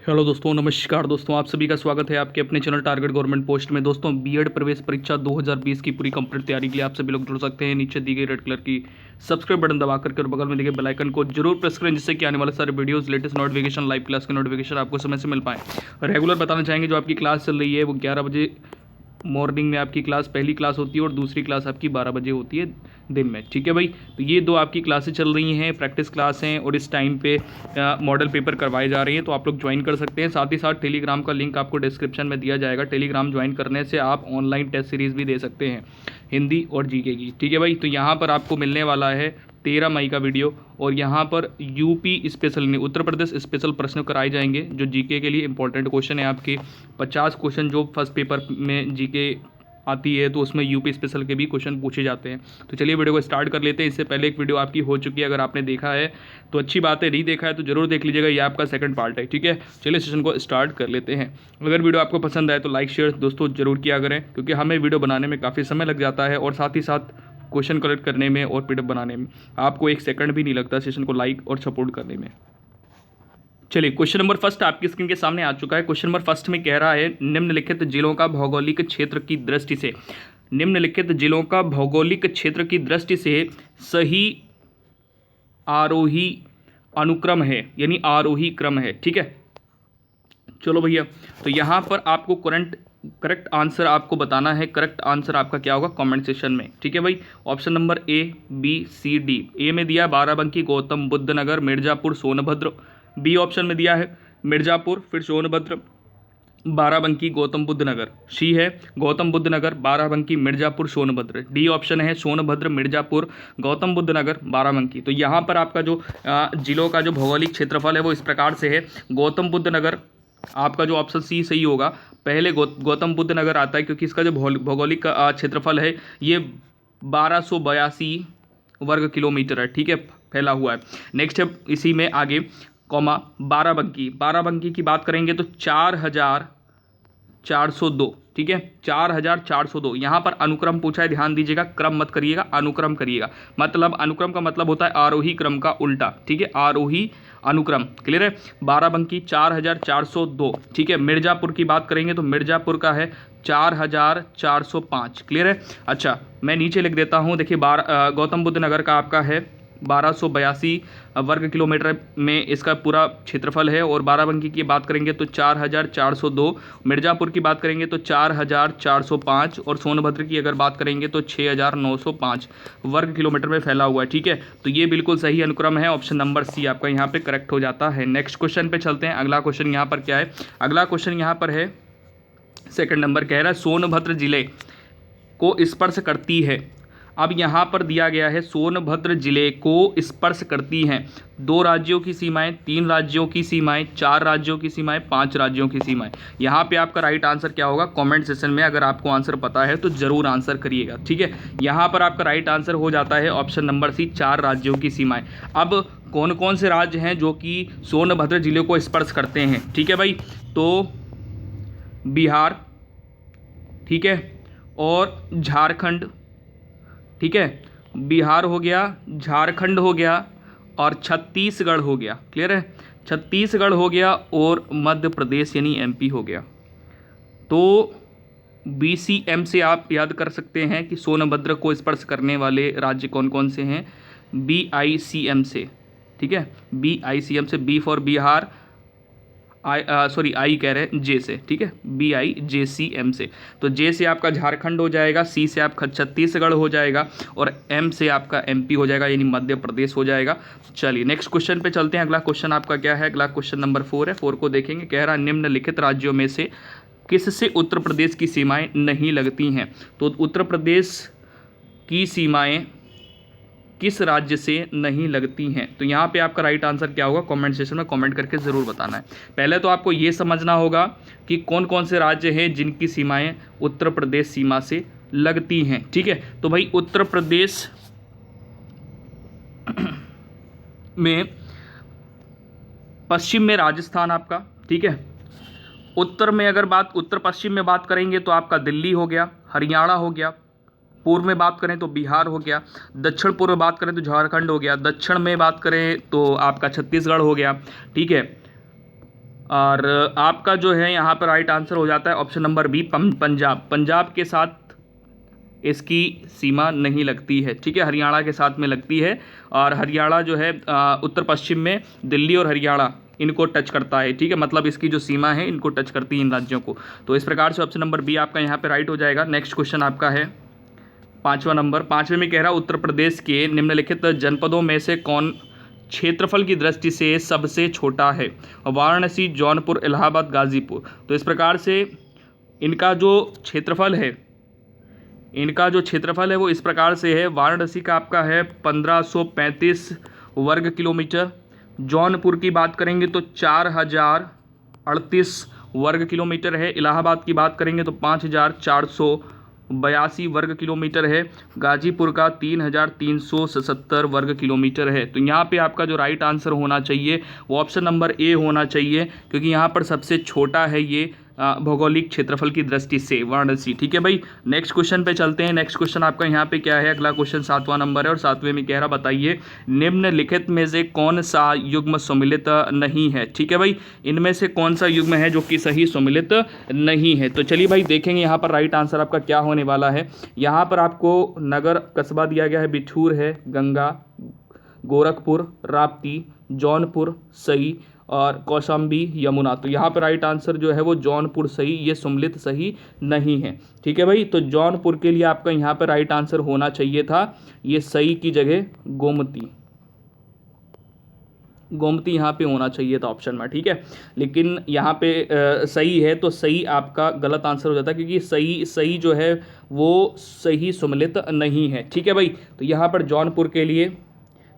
Hello दोस्तों, नमस्कार दोस्तों, आप सभी का स्वागत है आपके अपने चैनल टारगेट गवर्नमेंट पोस्ट में। दोस्तों, बीएड प्रवेश परीक्षा 2020 की पूरी कंप्लीट तैयारी के लिए आप सभी लोग जुड़ सकते हैं। नीचे दी गई रेड कलर की सब्सक्राइब बटन दबा करके और बगल में दिए बेल आइकन को जरूर प्रेस करें, जिससे कि आने वाले सारे videos, latest notification, live class के नोटिफिकेशन आपको समय से मिल पाए। रेगुलर बताना चाहेंगे जो आपकी क्लास चल रही है वो 11 बजे मॉर्निंग में आपकी क्लास पहली क्लास होती है और दूसरी क्लास आपकी 12 बजे होती है दिन में। ठीक है भाई, तो ये दो आपकी क्लासें चल रही हैं, प्रैक्टिस क्लास हैं और इस टाइम पे मॉडल पेपर करवाए जा रहे हैं, तो आप लोग ज्वाइन कर सकते हैं। साथ ही साथ टेलीग्राम का लिंक आपको डिस्क्रिप्शन में दिया जाएगा। टेलीग्राम ज्वाइन करने से आप ऑनलाइन टेस्ट सीरीज़ भी दे सकते हैं, हिंदी और जीके की। ठीक है भाई, तो यहाँ पर आपको मिलने वाला है 13 मई का वीडियो, और यहाँ पर UP special Uttar Pradesh special प्रश्न कराए जाएंगे जो जीके के लिए इंपॉर्टेंट क्वेश्चन है। आपके 50 क्वेश्चन जो फर्स्ट पेपर में जीके आती है तो उसमें यूपी स्पेशल के भी क्वेश्चन पूछे जाते हैं। तो चलिए वीडियो को स्टार्ट कर लेते हैं। इससे पहले एक वीडियो आपकी हो चुकी है, अगर आपने देखा है तो अच्छी बात है, नहीं देखा है तो जरूर देख लीजिएगा, ये आपका सेकंड पार्ट है। ठीक है, चलिए सेशन को स्टार्ट कर लेते हैं। अगर वीडियो आपको पसंद आए तो लाइक शेयर दोस्तों जरूर किया करें, क्योंकि हमें वीडियो बनाने में काफ़ी समय लग जाता है और साथ ही साथ क्वेश्चन कलेक्ट करने में और पीडीएफ बनाने में आपको एक सेकंड भी नहीं लगता सेशन को लाइक और सपोर्ट करने में। चलिए, क्वेश्चन नंबर फर्स्ट आपकी स्क्रीन के सामने आ चुका है। क्वेश्चन नंबर फर्स्ट में कह रहा है, निम्नलिखित जिलों का भौगोलिक क्षेत्र की दृष्टि से, निम्नलिखित जिलों का भौगोलिक क्षेत्र की दृष्टि से सही आरोही अनुक्रम है, यानी आरोही क्रम है। ठीक है, चलो भैया, तो यहाँ पर आपको करेक्ट आंसर आपको बताना है। करेक्ट आंसर आपका क्या होगा कमेंट सेक्शन में। ठीक है भाई, option number A B C D. A में दिया बाराबंकी, गौतम बुद्ध नगर, मिर्जापुर, सोनभद्र। बी ऑप्शन में दिया है मिर्जापुर, फिर सोनभद्र, बाराबंकी, गौतम बुद्ध नगर। सी है गौतम बुद्ध नगर, बाराबंकी, मिर्जापुर, सोनभद्र। डी ऑप्शन है सोनभद्र, मिर्जापुर, गौतम बुद्ध नगर, बाराबंकी। तो यहाँ पर आपका जो जिलों का जो भौगोलिक क्षेत्रफल है वो इस प्रकार से है। गौतम बुद्ध नगर आपका जो ऑप्शन सी सही होगा। पहले गौतम बुद्ध नगर आता है, क्योंकि इसका जो भौगोलिक क्षेत्रफल है ये 1282 वर्ग किलोमीटर है। ठीक है, फैला हुआ है। नेक्स्ट है इसी में आगे कॉमा बाराबंकी। बाराबंकी की बात करेंगे तो 4402। ठीक है, 4402। यहाँ पर अनुक्रम पूछा है, ध्यान दीजिएगा, क्रम मत करिएगा, अनुक्रम करिएगा। मतलब अनुक्रम का मतलब होता है आरोही क्रम का उल्टा। ठीक है, आरोही अनुक्रम, क्लियर है। बाराबंकी 4402। ठीक है, मिर्जापुर की बात करेंगे तो मिर्जापुर का है 4405। क्लियर है। अच्छा, मैं नीचे लिख देता हूँ, देखिए गौतम बुद्ध नगर का आपका है 1282 वर्ग किलोमीटर में इसका पूरा क्षेत्रफल है, और बाराबंकी की बात करेंगे तो 4402, मिर्जापुर की बात करेंगे तो 4405, और सोनभद्र की अगर बात करेंगे तो 6905 वर्ग किलोमीटर में फैला हुआ है। ठीक है, तो ये बिल्कुल सही अनुक्रम है। ऑप्शन नंबर सी आपका यहाँ पे करेक्ट हो जाता है। नेक्स्ट क्वेश्चन पे चलते हैं। अगला क्वेश्चन यहाँ पर क्या है, अगला क्वेश्चन यहाँ पर है सेकंड नंबर, कह रहा है सोनभद्र जिले को स्पर्श करती है। अब यहाँ पर दिया गया है सोनभद्र जिले को स्पर्श करती हैं 2 राज्यों की सीमाएं, 3 राज्यों की सीमाएं, 4 राज्यों की सीमाएं, 5 राज्यों की सीमाएं। यहाँ पे आपका राइट आंसर क्या होगा कमेंट सेक्शन में अगर आपको आंसर पता है तो जरूर आंसर करिएगा। ठीक है, यहाँ पर आपका राइट आंसर हो जाता है ऑप्शन नंबर सी, 4 राज्यों की सीमाएं। अब कौन कौन से राज्य हैं जो कि सोनभद्र जिले को स्पर्श करते हैं? ठीक है भाई, तो बिहार, ठीक है, और झारखंड। ठीक है, बिहार हो गया, झारखंड हो गया और छत्तीसगढ़ हो गया। क्लियर है, छत्तीसगढ़ हो गया और मध्य प्रदेश यानी एमपी हो गया। तो बीसीएम से आप याद कर सकते हैं कि सोनभद्र को स्पर्श करने वाले राज्य कौन कौन से हैं, बीआईसीएम से। ठीक है, बीआईसीएम से, बी फॉर बिहार, आई कह रहे हैं जे से। ठीक है, BIJCM से। तो जे से आपका झारखंड हो जाएगा, सी से आपका छत्तीसगढ़ हो जाएगा और एम से आपका एमपी हो जाएगा, यानी मध्य प्रदेश हो जाएगा। चलिए नेक्स्ट क्वेश्चन पे चलते हैं। अगला क्वेश्चन आपका क्या है, अगला क्वेश्चन नंबर 4 है। 4 को देखेंगे, कह रहा है निम्नलिखित राज्यों में से किससे उत्तर प्रदेश की सीमाएं नहीं लगती हैं? तो उत्तर प्रदेश की सीमाएं किस राज्य से नहीं लगती हैं? तो यहाँ पे आपका राइट आंसर क्या होगा कमेंट सेक्शन में कमेंट करके ज़रूर बताना है। पहले तो आपको ये समझना होगा कि कौन कौन से राज्य हैं जिनकी सीमाएं उत्तर प्रदेश सीमा से लगती हैं। ठीक है, तो भाई उत्तर प्रदेश में पश्चिम में राजस्थान आपका। ठीक है, उत्तर में अगर उत्तर पश्चिम में बात करेंगे तो आपका दिल्ली हो गया, हरियाणा हो गया। पूर्व में बात करें तो बिहार हो गया, दक्षिण पूर्व में बात करें तो झारखंड हो गया, दक्षिण में बात करें तो आपका छत्तीसगढ़ हो गया। ठीक है, और आपका जो है यहाँ पर राइट आंसर हो जाता है option number B, Punjab. Punjab के साथ इसकी सीमा नहीं लगती है, ठीक है, हरियाणा के साथ में लगती है। और हरियाणा जो है उत्तर पश्चिम में दिल्ली और हरियाणा इनको टच करता है, ठीक है, मतलब इसकी जो सीमा है इनको टच करती है इन राज्यों को। तो इस प्रकार से ऑप्शन नंबर बी आपका यहाँ पे राइट हो जाएगा। नेक्स्ट क्वेश्चन आपका है 5वां नंबर। 5वें में कह रहा उत्तर प्रदेश के निम्नलिखित जनपदों में से कौन क्षेत्रफल की दृष्टि से सबसे छोटा है? वाराणसी, जौनपुर, इलाहाबाद, गाजीपुर। तो इस प्रकार से इनका जो क्षेत्रफल है वो इस प्रकार से है। वाराणसी का आपका है 1535 वर्ग किलोमीटर। जौनपुर की बात करेंगे तो 4038 वर्ग किलोमीटर है। इलाहाबाद की बात करेंगे तो 5482 वर्ग किलोमीटर है। गाजीपुर का 3377 वर्ग किलोमीटर है। तो यहाँ पे आपका जो राइट आंसर होना चाहिए वो ऑप्शन नंबर ए होना चाहिए, क्योंकि यहाँ पर सबसे छोटा है ये भौगोलिक क्षेत्रफल की दृष्टि से वाराणसी, ठीक है भाई। नेक्स्ट क्वेश्चन पे चलते हैं। नेक्स्ट क्वेश्चन आपका यहाँ पे क्या है? अगला क्वेश्चन 7वां नंबर है और 7वें में कह रहा बताइए निम्नलिखित में से कौन सा युग्म सम्मिलित नहीं है, ठीक है भाई। इनमें से कौन सा युग्म है जो कि सही सम्मिलित नहीं है? तो चलिए भाई देखेंगे यहाँ पर राइट आंसर आपका क्या होने वाला है। यहाँ पर आपको नगर कस्बा दिया गया है, बिठूर है, गंगा, गोरखपुर, राप्ती, जौनपुर सही और कौशाम्बी, यमुना। तो यहाँ पर राइट आंसर जो है वो जौनपुर सही, ये सम्मिलित सही नहीं है, ठीक है भाई। तो जौनपुर के लिए आपका यहाँ पर राइट आंसर होना चाहिए था ये सही की जगह गोमती यहाँ पे होना चाहिए था ऑप्शन में, ठीक है। लेकिन यहाँ पे सही है तो सही आपका गलत आंसर हो जाता है, क्योंकि सही जो है वो सही सम्मिलित नहीं है, ठीक है भाई। तो यहाँ पर जौनपुर के लिए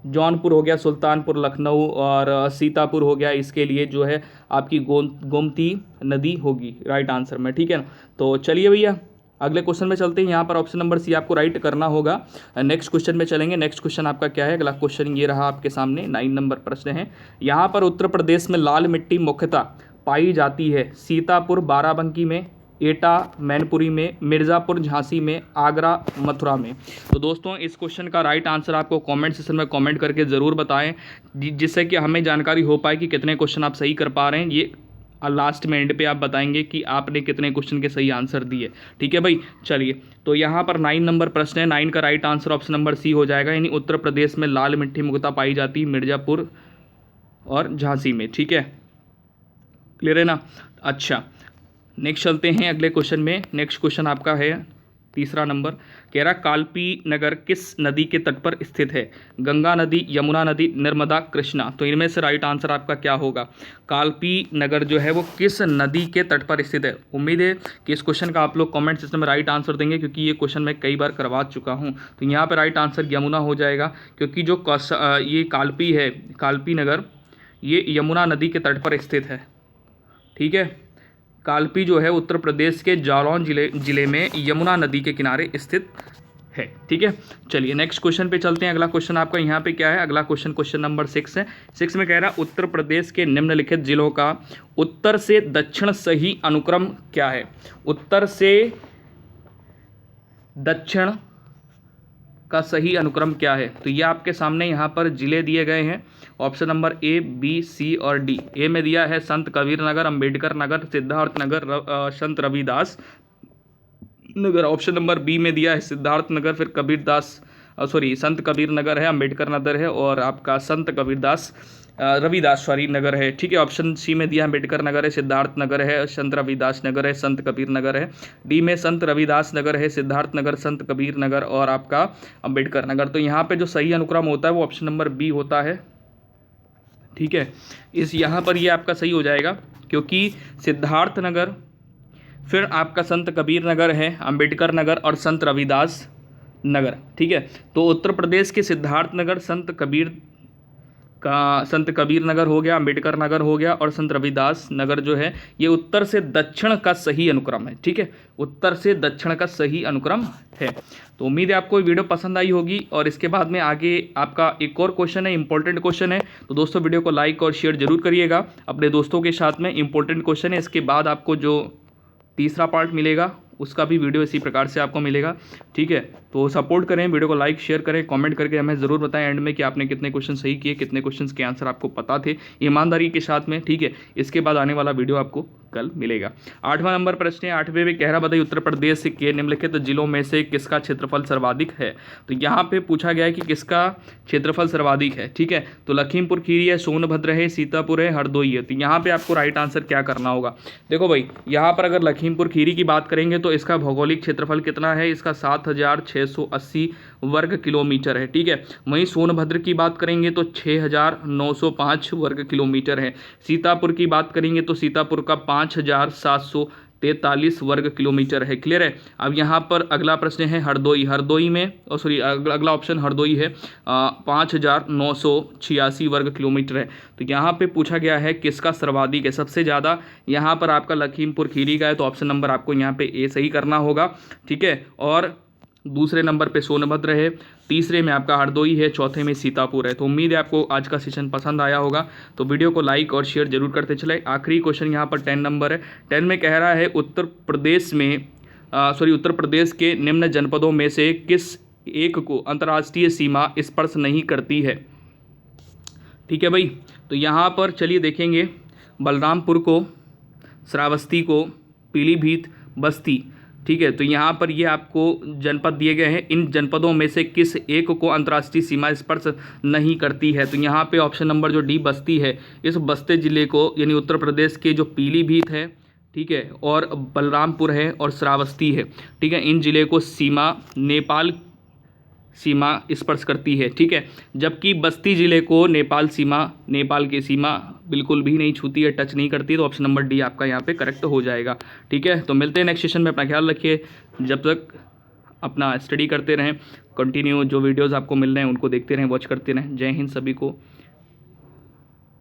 जौनपुर हो गया, सुल्तानपुर, लखनऊ और सीतापुर हो गया, इसके लिए जो है आपकी गोमती नदी होगी राइट आंसर में, ठीक है ना। तो चलिए भैया अगले क्वेश्चन में चलते हैं। यहाँ पर ऑप्शन नंबर सी आपको राइट करना होगा। नेक्स्ट क्वेश्चन में चलेंगे। नेक्स्ट क्वेश्चन आपका क्या है? अगला क्वेश्चन ये रहा आपके सामने, 9 नंबर प्रश्न है। यहाँ पर उत्तर प्रदेश में लाल मिट्टी मुख्यतः पाई जाती है सीतापुर, बाराबंकी में, एटा, मैनपुरी में, मिर्ज़ापुर, झांसी में, आगरा, मथुरा में। तो दोस्तों इस क्वेश्चन का राइट आंसर आपको कमेंट सेक्शन में कमेंट करके ज़रूर बताएं, जिससे कि हमें जानकारी हो पाए कि कितने क्वेश्चन आप सही कर पा रहे हैं। ये लास्ट में एंड पे आप बताएंगे कि आपने कितने क्वेश्चन के सही आंसर दिए, ठीक है भाई। चलिए तो यहाँ पर 9 नंबर प्रश्न है। 9 का right answer option number C हो जाएगा, यानी उत्तर प्रदेश में लाल मिट्टी मुख्यतः पाई जाती है मिर्ज़ापुर और झांसी में, ठीक है, क्लियर है ना। अच्छा नेक्स्ट चलते हैं अगले क्वेश्चन में। नेक्स्ट क्वेश्चन आपका है 3रा नंबर, कह रहा कालपी नगर किस नदी के तट पर स्थित है? गंगा नदी, यमुना नदी, नर्मदा, कृष्णा। तो इनमें से राइट आंसर आपका क्या होगा? कालपी नगर जो है वो किस नदी के तट पर स्थित है? उम्मीद है कि इस क्वेश्चन का आप लोग कमेंट सेक्शन में राइट आंसर देंगे, क्योंकि ये क्वेश्चन मैं कई बार करवा चुका हूँ। तो यहाँ पर राइट आंसर यमुना हो जाएगा, क्योंकि जो ये कालपी है, कालपी नगर, ये यमुना नदी के तट पर स्थित है, ठीक है। कालपी जो है उत्तर प्रदेश के जालौन जिले में यमुना नदी के किनारे स्थित है, ठीक है। चलिए नेक्स्ट क्वेश्चन पे चलते हैं। अगला क्वेश्चन आपका यहाँ पे क्या है? अगला क्वेश्चन नंबर 6 है। 6 में कह रहा उत्तर प्रदेश के निम्नलिखित जिलों का उत्तर से दक्षिण सही अनुक्रम क्या है? उत्तर से दक्षिण का सही अनुक्रम क्या है? तो ये आपके सामने यहाँ पर जिले दिए गए हैं, ऑप्शन नंबर ए, बी, सी और डी। ए में दिया है संत कबीर नगर, अंबेडकर नगर, सिद्धार्थ नगर, संत Ravidas Nagar. Option number B में दिया है सिद्धार्थ नगर, फिर संत कबीर नगर है, अंबेडकर नगर है और आपका संत रविदास नगर है, ठीक है। ऑप्शन सी में दिया अंबेडकर नगर है, सिद्धार्थ नगर है, संत रविदास नगर है, संत कबीर नगर है। डी में संत रविदास नगर है, सिद्धार्थ नगर, संत कबीर नगर और आपका अंबेडकर नगर। तो यहाँ पे जो सही अनुक्रम होता है वो ऑप्शन नंबर बी होता है, ठीक है। यहाँ पर ये आपका सही हो जाएगा, क्योंकि सिद्धार्थ नगर, फिर आपका संत कबीर नगर है, अंबेडकर नगर और संत रविदास नगर, ठीक है। तो उत्तर प्रदेश के सिद्धार्थ नगर, संत कबीर नगर हो गया, अंबेडकर नगर हो गया और संत रविदास नगर जो है ये उत्तर से दक्षिण का सही अनुक्रम है, ठीक है। उत्तर से दक्षिण का सही अनुक्रम है। तो उम्मीद है आपको वीडियो पसंद आई होगी और इसके बाद में आगे आपका एक और क्वेश्चन है, इंपॉर्टेंट क्वेश्चन है। तो दोस्तों वीडियो को लाइक और शेयर जरूर करिएगा अपने दोस्तों के साथ में। इंपॉर्टेंट क्वेश्चन है, इसके बाद आपको जो तीसरा पार्ट मिलेगा उसका भी वीडियो इसी प्रकार से आपको मिलेगा। ठीक है, तो सपोर्ट करें, वीडियो को लाइक शेयर करें, कमेंट करके हमें ज़रूर बताएं एंड में कि आपने कितने क्वेश्चन सही किए, कितने क्वेश्चन के आंसर आपको पता थे, ईमानदारी के साथ में। ठीक है, इसके बाद आने वाला वीडियो आपको कल मिलेगा। 8वां नंबर प्रश्न है, 8वें में कह रहा बताइए उत्तर प्रदेश के निम्नलिखित जिलों में से किसका क्षेत्रफल सर्वाधिक है। तो यहाँ पे पूछा गया है कि किसका क्षेत्रफल सर्वाधिक है। ठीक है, तो लखीमपुर खीरी है, सोनभद्र है, सीतापुर है, हरदोई है। तो यहाँ पे आपको राइट आंसर क्या करना होगा। देखो भाई, यहाँ पर अगर लखीमपुर खीरी की बात करेंगे तो इसका भौगोलिक क्षेत्रफल कितना है, इसका 7680 वर्ग किलोमीटर है। ठीक है, वहीं सोनभद्र की बात करेंगे तो 6905 वर्ग किलोमीटर है। सीतापुर की बात करेंगे तो सीतापुर का 5743 वर्ग किलोमीटर है। क्लियर है। अब यहाँ पर अगला प्रश्न है हरदोई में, अगला ऑप्शन हरदोई है, 5986 वर्ग किलोमीटर है। तो यहाँ पे पूछा गया है किसका सर्वाधिक है, सबसे ज़्यादा यहाँ पर आपका लखीमपुर खीरी का है, तो ऑप्शन नंबर आपको यहाँ पे ए सही करना होगा। ठीक है, और दूसरे नंबर पे सोनभद्र है, तीसरे में आपका हरदोई है, चौथे में सीतापुर है। तो उम्मीद है आपको आज का सेशन पसंद आया होगा, तो वीडियो को लाइक और शेयर जरूर करते चले। आखिरी क्वेश्चन यहाँ पर 10 नंबर है। 10 में कह रहा है उत्तर प्रदेश के निम्न जनपदों में से किस एक को अंतर्राष्ट्रीय सीमा स्पर्श नहीं करती है। ठीक है भाई, तो यहाँ पर चलिए देखेंगे, बलरामपुर को, श्रावस्ती को, पीलीभीत, बस्ती। ठीक है, तो यहाँ पर ये आपको जनपद दिए गए हैं, इन जनपदों में से किस एक को अंतर्राष्ट्रीय सीमा स्पर्श नहीं करती है। तो यहाँ पे ऑप्शन नंबर जो डी बस्ती है, इस बस्ती जिले को यानी उत्तर प्रदेश के जो पीलीभीत है, ठीक है, और बलरामपुर है और श्रावस्ती है, ठीक है, इन जिले को नेपाल सीमा स्पर्श करती है। ठीक है, जबकि बस्ती जिले को नेपाल की सीमा बिल्कुल भी नहीं छूती है, टच नहीं करती। तो ऑप्शन नंबर डी आपका यहाँ पे करेक्ट हो जाएगा। ठीक है, तो मिलते हैं नेक्स्ट सेशन में, अपना ख्याल रखिए, जब तक अपना स्टडी करते रहें, कंटिन्यू जो वीडियोज़ आपको मिल रहे हैं उनको देखते रहें, वॉच करते रहें। जय हिंद सभी को।